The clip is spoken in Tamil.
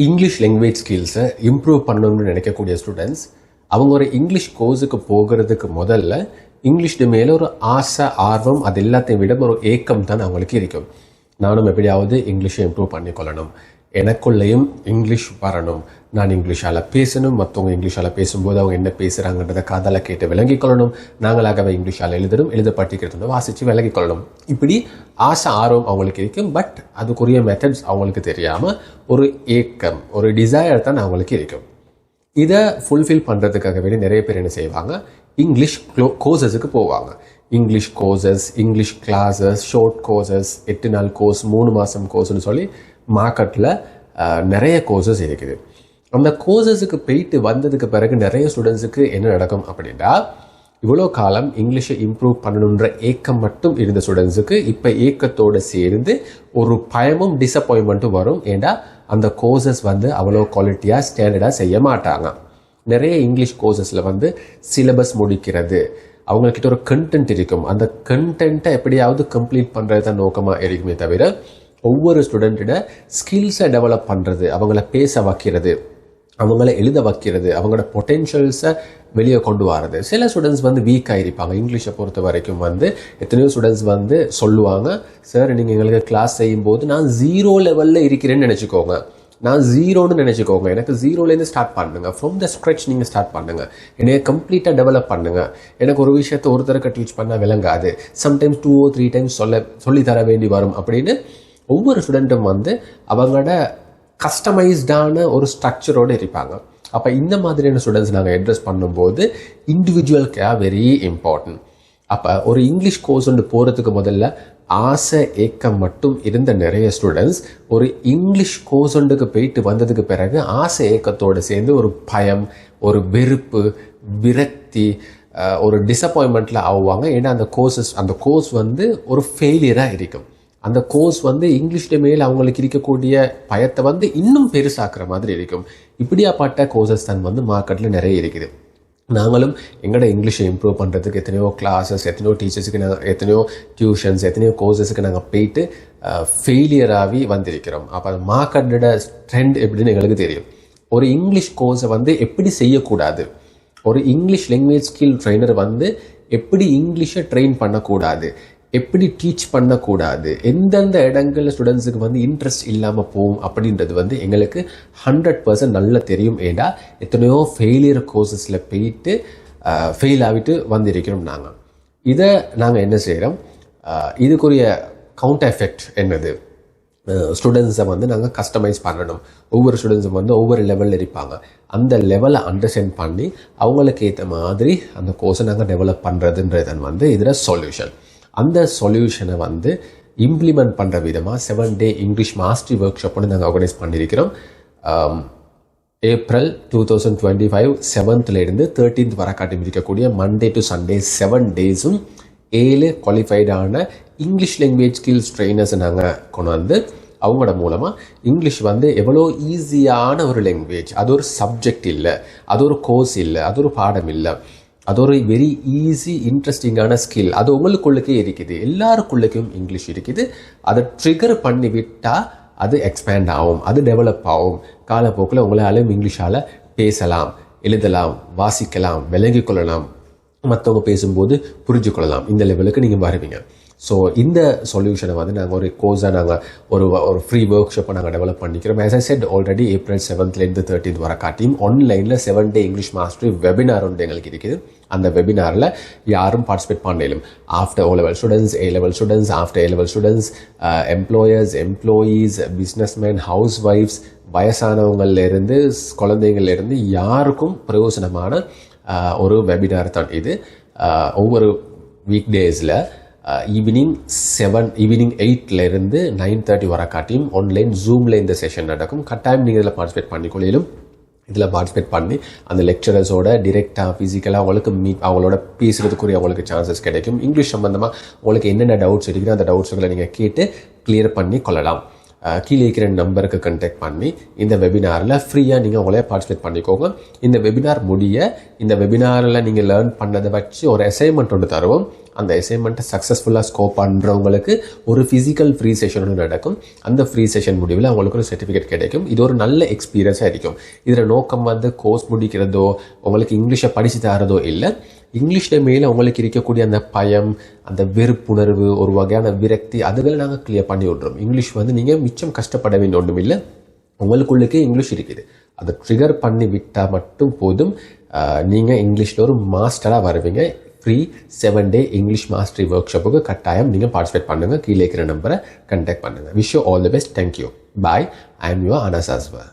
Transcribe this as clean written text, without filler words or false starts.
இங்கிலீஷ் லாங்குவேஜ் ஸ்கில்ஸை இம்ப்ரூவ் பண்ணணும்னு நினைக்கக்கூடிய ஸ்டூடெண்ட்ஸ் அவங்க ஒரு இங்கிலீஷ் கோர்ஸுக்கு போகிறதுக்கு முதல்ல இங்கிலீஷ் மேலே ஒரு ஆசை ஆர்வம் அது எல்லாத்தையும் விட ஒரு ஏக்கம் தான் அவங்களுக்கு இருக்கும். நானும் எப்படியாவது இங்கிலீஷை இம்ப்ரூவ் பண்ணிக்கொள்ளணும், எனக்குள்ளேயும் இங்கிலீஷ் வரணும், நான் இங்கிலீஷால் பேசணும், மற்றவங்க இங்கிலீஷால் பேசும்போது அவங்க என்ன பேசுகிறாங்கன்றதை காதால் கேட்டு விளங்கிக்கொள்ளணும், நாங்களாகவே இங்கிலீஷால் எழுதணும், எழுத படிக்கிறது வாசித்து விளங்கிக்கொள்ளணும். இப்படி ஆசை ஆர்வம் அவங்களுக்கு இருக்கும். பட் அதுக்குரிய மெத்தட்ஸ் அவங்களுக்கு தெரியாமல் ஒரு ஏக்கம் ஒரு டிசையர் தான் அவங்களுக்கு இருக்கும். இதை ஃபுல்ஃபில் பண்ணுறதுக்காக வேண்டி நிறைய பேர் என்ன செய்வாங்க, இங்கிலீஷ் கோர்சஸுக்கு போவாங்க. English courses, English classes, short courses, 8 நாள் கோர்ஸ், 3 மாதம் கோர்ஸ்னு சொல்லி மார்க்கெட்டில் நிறைய கோர்சஸ் இருக்குது. அந்த கோர்சஸுக்கு போயிட்டு வந்ததுக்கு பிறகு நிறைய ஸ்டூடெண்ட்ஸுக்கு என்ன நடக்கும் அப்படின்னா, இவ்வளோ காலம் இங்கிலீஷை இம்ப்ரூவ் பண்ணணுன்ற ஏக்கம் மட்டும் இருந்த ஸ்டூடெண்ட்ஸுக்கு இப்போ ஏக்கத்தோடு சேர்ந்து ஒரு பயமும் டிசப்பாயின்மெண்ட்டும் வரும். ஏண்டா அந்த கோர்சஸ் அவ்வளோ குவாலிட்டியாக ஸ்டாண்டர்டாக செய்ய மாட்டாங்க. நிறைய இங்கிலீஷ் கோர்சஸில் சிலபஸ் முடிக்கிறது, அவங்கக்கிட்ட ஒரு கண்டென்ட் இருக்கும், அந்த கண்டென்ட்டை எப்படியாவது கம்ப்ளீட் பண்ணுறது தான் நோக்கமாக இருக்குமே தவிர ஒவ்வொரு ஸ்டூடெண்ட்டோட ஸ்கில்ஸை டெவலப் பண்ணுறது, அவங்கள பேச வைக்கிறது, அவங்கள எழுத வைக்கிறது, அவங்களோட பொட்டென்ஷியல்ஸை வெளியே கொண்டு வரது. சில ஸ்டூடெண்ட்ஸ் வீக்காக இருப்பாங்க. இங்கிலீஷை பொறுத்த வரைக்கும் எத்தனையோ ஸ்டூடெண்ட்ஸ் சொல்லுவாங்க, சார் நீங்கள் எங்களுக்கு கிளாஸ் செய்யும்போது நான் 0 லெவலில் இருக்கிறேன்னு நினச்சிக்கோங்க, நான் 0ன்னு நினச்சிக்கோங்க, எனக்கு 0லேருந்து ஸ்டார்ட் பண்ணுங்க, ஃப்ரம் த ஸ்க்ரெச் நீங்கள் ஸ்டார்ட் பண்ணுங்க, என்னைய கம்ப்ளீட்டாக டெவலப் பண்ணுங்க. எனக்கு ஒரு விஷயத்தை ஒருத்தருக்கு டீச் பண்ணால் விளங்காது, சம்டைம்ஸ் 2 or 3 டைம்ஸ் சொல்லி தர வேண்டி வரும் அப்படின்னு ஒவ்வொரு ஸ்டூடெண்ட்டும் அவங்களோட கஸ்டமைஸ்டான ஒரு ஸ்ட்ரக்சரோடு இருப்பாங்க. அப்போ இந்த மாதிரியான ஸ்டூடெண்ட்ஸ் நாங்கள் அட்ரஸ் பண்ணும்போது இண்டிவிஜுவல் கேர் வெரி இம்பார்ட்டன்ட். அப்போ ஒரு இங்கிலீஷ் கோர்ஸ் ஒன்று போகிறதுக்கு முதல்ல ஆசை ஏக்கம் மட்டும் இருந்த நிறைய ஸ்டூடெண்ட்ஸ் ஒரு இங்கிலீஷ் கோர்ஸ் ஒன்றுக்கு போயிட்டு வந்ததுக்கு பிறகு ஆசை ஏக்கத்தோடு சேர்ந்து ஒரு பயம், ஒரு வெறுப்பு, விரக்தி, ஒரு டிசப்பாயின்மெண்ட்டில் ஆகுவாங்க. ஏன்னா அந்த கோர்ஸ் ஒரு ஃபெயிலியராக இருக்கும். அந்த கோர்ஸ் இங்கிலீஷ் மேல் அவங்களுக்கு இருக்கக்கூடிய பயத்தை இன்னும் பெருசாக்குற மாதிரி இருக்கும். இப்படியாப்பட்ட கோர்சஸ் தான் மார்க்கெட்டில் நிறைய இருக்குது. நாங்களும் எங்களோட இங்கிலீஷை இம்ப்ரூவ் பண்ணுறதுக்கு எத்தனையோ கிளாஸஸ், எத்தனையோ டீச்சர்ஸுக்கு நாங்கள் எத்தனையோ டியூஷன்ஸ், எத்தனையோ கோர்சஸுக்கு நாங்கள் போயிட்டு ஃபெயிலியராகி வந்திருக்கிறோம். அப்போ மார்க்கெட்டோட ட்ரெண்ட் எப்படின்னு எங்களுக்கு தெரியும். ஒரு இங்கிலீஷ் கோர்ஸை எப்படி செய்யக்கூடாது, ஒரு இங்கிலீஷ் லாங்குவேஜ் ஸ்கில் ட்ரெயினர் எப்படி இங்கிலீஷை ட்ரெயின் பண்ணக்கூடாது, எப்படி டீச் பண்ணக்கூடாது, எந்தெந்த இடங்களில் ஸ்டூடெண்ட்ஸுக்கு இன்ட்ரெஸ்ட் இல்லாமல் போகும் அப்படின்றது எங்களுக்கு 100% நல்லா தெரியும். ஏண்டா எத்தனையோ ஃபெயிலியர் கோர்சஸில் போயிட்டு ஃபெயில் ஆகிட்டு வந்திருக்கிறோம். இதை நாங்கள் என்ன செய்கிறோம், இதுக்குரிய கவுண்டர் எஃபெக்ட் என்னது, ஸ்டூடெண்ட்ஸை நாங்கள் கஸ்டமைஸ் பண்ணணும். ஒவ்வொரு ஸ்டூடெண்ட்ஸும் ஒவ்வொரு லெவலில் இருப்பாங்க. அந்த லெவலை அண்டர்ஸ்டாண்ட் பண்ணி அவங்களுக்கு ஏற்ற மாதிரி அந்த கோர்ஸை நாங்கள் டெவலப் பண்ணுறதுன்றது இதில் சொல்யூஷன். அந்த சொல்யூஷனை இம்ப்ளிமெண்ட் பண்ணுற விதமாக 7 day English mastery work shop நாங்கள் ஆர்கனைஸ் பண்ணியிருக்கிறோம். April 2025 7th 13th வர காட்டி இருக்கக்கூடிய Monday to Sunday 7 days 7 குவாலிஃபைடான இங்கிலீஷ் லாங்குவேஜ் ஸ்கில்ஸ் ட்ரெயினர்ஸை நாங்கள் கொண்டு அவங்களோட மூலமாக இங்கிலீஷ் எவ்வளோ ஈஸியான ஒரு லாங்குவேஜ், அது ஒரு சப்ஜெக்ட் இல்லை, அது ஒரு கோர்ஸ் இல்லை, அது ஒரு பாடம் இல்லை, அது ஒரு வெரி ஈஸி இன்ட்ரெஸ்டிங்கான ஸ்கில், அது உங்களுக்குள்ளக்கே இருக்குது, எல்லாருக்குள்ளக்கும் இங்கிலீஷ் இருக்குது. அதை ட்ரிகர் பண்ணி விட்டால் அது எக்ஸ்பேண்ட் ஆகும், அது டெவலப் ஆகும். காலப்போக்கில் உங்களாலும் இங்கிலீஷால் பேசலாம், எழுதலாம், வாசிக்கலாம், விளங்கி கொள்ளலாம், மற்றவங்க பேசும்போது புரிஞ்சு கொள்ளலாம். இந்த லெவலுக்கு நீங்கள் வருவீங்க. ஸோ இந்த சொல்யூஷனை நாங்கள் ஒரு கோர்ஸாக நாங்கள் ஒரு ஃப்ரீ ஒர்க் ஷாப்பை நாங்கள் டெவலப் பண்ணிக்கிறோம். as I said already, April 7th 13th வர காட்டியும் ஆன்லைனில் 7 day இங்கிலீஷ் மாஸ்டரி வெபினார் ஒன்று எங்களுக்கு இருக்குது. அந்த வெபினாரில் யாரும் பார்ட்டிசிபேட் பண்ணலும். After O-level students, A-level students, after A-level students, employers, employees, businessman, ஹவுஸ் ஒய்ஃப்ஸ், வயசானவங்கள்லேருந்து குழந்தைங்கள்லேருந்து யாருக்கும் பிரயோஜனமான ஒரு வெபினார் தான் இது. ஒவ்வொரு வீக் டேஸில் ஈவினிங் 8 9:30 வர காட்டியும் ஆன்லைன் ஜூமில் இந்த செஷன் நடக்கும். கட்டாயம் நீங்கள் இதில் பார்ட்டிசிபேட் பண்ணிக்கொள்ளும். இதில் பார்ட்டிசிபேட் பண்ணி அந்த லெக்சரர்ஸோட டிரெக்டாக ஃபிசிக்கலாக அவங்களுக்கு அவங்களோட பேசுகிறதுக்குரிய அவங்களுக்கு சான்சஸ் கிடைக்கும். இங்கிலீஷ் சம்மந்தமாக உங்களுக்கு என்னென்ன டவுட்ஸ் இருக்குதோ அந்த டவுட்ஸுகளை நீங்கள் கேட்டு கிளியர் பண்ணி கொள்ளலாம். கீழே இருக்கிற நம்பருக்கு கான்டாக்ட் பண்ணி இந்த வெபினாரில் ஃப்ரீயாக நீங்கள் உங்களே பார்ட்டிசிபேட் பண்ணிக்கோங்க. இந்த வெபினார் இந்த வெபினாரில் நீங்கள் லேர்ன் பண்ணதை வச்சு ஒரு அசைன்மெண்ட் ஒன்று தருவோம். அந்த அசைன்மெண்ட்டை சக்ஸஸ்ஃபுல்லாக ஸ்கோப் பண்ணுறவங்களுக்கு ஒரு ஃபிசிக்கல் ஃப்ரீ செஷன் ஒன்று நடக்கும். அந்த ஃப்ரீ செஷன் முடிவில் அவங்களுக்கு ஒரு சர்டிஃபிகேட் கிடைக்கும். இது ஒரு நல்ல எக்ஸ்பீரியன்ஸாக இருக்கும். இதில் நோக்கம் கோர்ஸ் முடிக்கிறதோ உங்களுக்கு இங்கிலீஷை படித்து தரதோ இல்லை. இங்கிலீஷில் மேலே உங்களுக்கு இருக்கக்கூடிய அந்த பயம், அந்த வெறுப்புணர்வு, ஒரு வகையான விரக்தி, அதுகளை நாங்கள் கிளியர் பண்ணி விட்றோம். இங்கிலீஷ் நீங்கள் மிச்சம் கஷ்டப்பட வேண்டிய ஒன்றும் இல்லை. உங்களுக்குள்ளுக்கே இங்கிலீஷ் இருக்குது. அதை ட்ரிகர் பண்ணி விட்டால் மட்டும் போதும். நீங்கள் இங்கிலீஷில் ஒரு மாஸ்டராக வருவீங்க. Free 7-day English mastery work ஷாப்புக்கு கட்டாயம் நீங்கள் பார்ட்டிசிபேட் பண்ணுங்கள். கீழே இருக்கிற நம்பரை கான்டாக்ட் பண்ணுங்கள். Wish you all the best. Thank you. Bye. I am your Anas Ashwar.